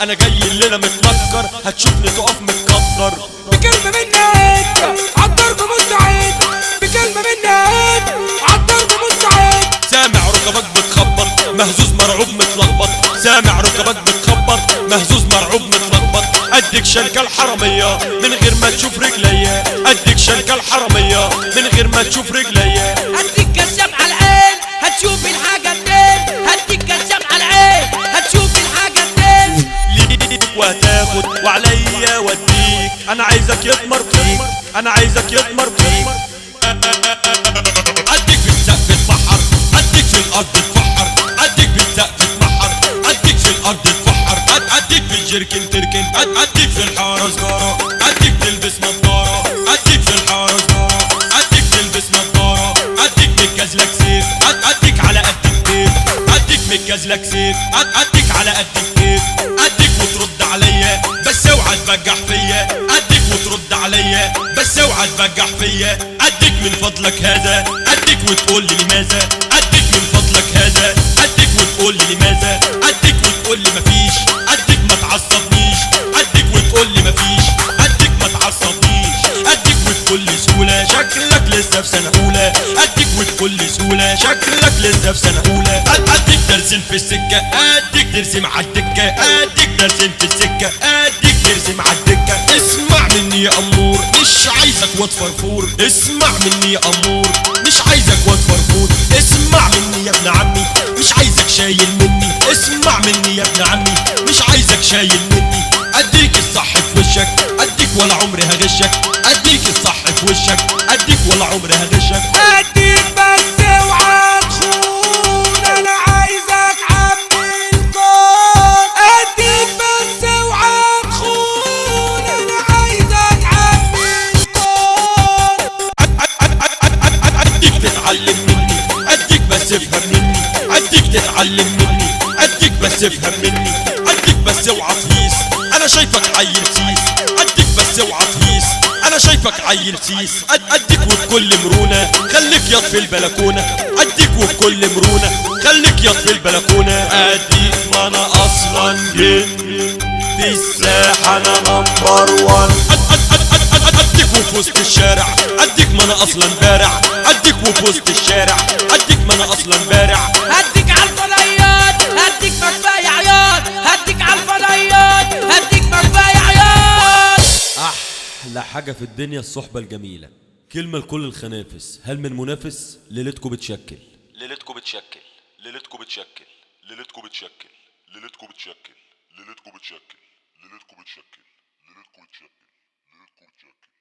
انا جاي الليله متنكر، هتشوفني تقف متكبر. بكلمة منك عالضرب مستعد، بكلمة منك عالضرب مستعد. سامع ركبك بتخبط مهزوز مرعوب متلخبط، سامع ركبك بتخبط مهزوز مرعوب متلخبط. اديك شنكة الحرامية من غير ما تشوف رجليا، اديك شنكة الحرامية من غير ما تشوف رجليا. هديك كشام على العين هتشوف الحاجة التاني، هديك كشام على العين هتشوف الحاجة التاني. ليك وهتاخد وعليا وديك، انا عايزك يتمر فيك، انا عايزك يتمر فيك. اديك في السقف تفحر، اديك في الارض تفحر، اديك في السقف تفحر، اديك في الارض تفحر، اديك في الجركن تركن، اديك في الحارة سجارة، اديك تلبس نضارة، اديك في الحارة سجارة، اديك تلبس نضارة، اديك متجازلك سيف، اديك على قد الكيف، اديك متجازلك سيف، اديك على قد الكيف. اديك وترد عليا بس اوعى تبجح فيا، اديك وترد عليا بس اوعى تبجح فيا. اديك من فضلك هذا، اديك وتقول لي لماذا، اديك من فضلك هذا، اديك وتقول لي لماذا، اديك وتقول لي مفيش، اديك ما تعصبنيش، اديك وتقول لي مفيش، اديك ما تعصبنيش، اديك وتقول لي سهولة شكلك لسه في سنة أولى، اديك وتقول لي سهولة شكلك لسه في سنة أولى. اديك درسين في السكة، اديك ترسم عالدكة، اديك درسين في السكة، اديك ترسم عالدكة. اسمع مني يا أمور مش عايزك واد فرفور، اسمع مني يا أمور مش عايزك واد فرفور. اسمع مني يا ابن عمي مش عايزك شايل مني، اسمع مني يا ابن عمي مش عايزك شايل مني. اديك الصح في وشك، اديك ولا عمري هغشك، اديك الصح في وشك، اديك ولا عمري هغشك. اديك بس اوعى تخون، انا عايزك عمي الكون. اديك بس اوعى تخون، انا عايزك عمي الكون. اديك تتعلم مني، اديك بس افهم مني، اديك تتعلم مني، اديك بس افهم مني. اديك بس اوعى تهيس انا شايفك عيل سيس، اديك بس اوعى تهيس انا شايفك عيل سيس. اديك وبكل مرونة خليك ياض في البلكونة، اديك وبكل مرونة خليك ياض في البلكونة. اديك ما انا اصلا جن في الساحة انا نمبر وان، اديك وفي وسط الشارع، اديك ما انا اصلا بارع، اديك وفي وسط الشارع، اديك ما انا اصلا بارع. هديك عالفضيات هديك مكفاية عياط، هديك عالفضيات هديك مكفاية عياط. احلى حاجة في الدنيا الصحبة الجميلة. كلمة لكل الخنافس، هل من منافس؟ ليلتكم بتشكل، ليلتكم بتشكل، ليلتكم بتشكل، ليلتكم بتشكل، ليلتكم بتشكل، ليلتكم بتشكل، ليلتكم بتشكل، ليلتكم بتشكل، ليلتكم بتشكل.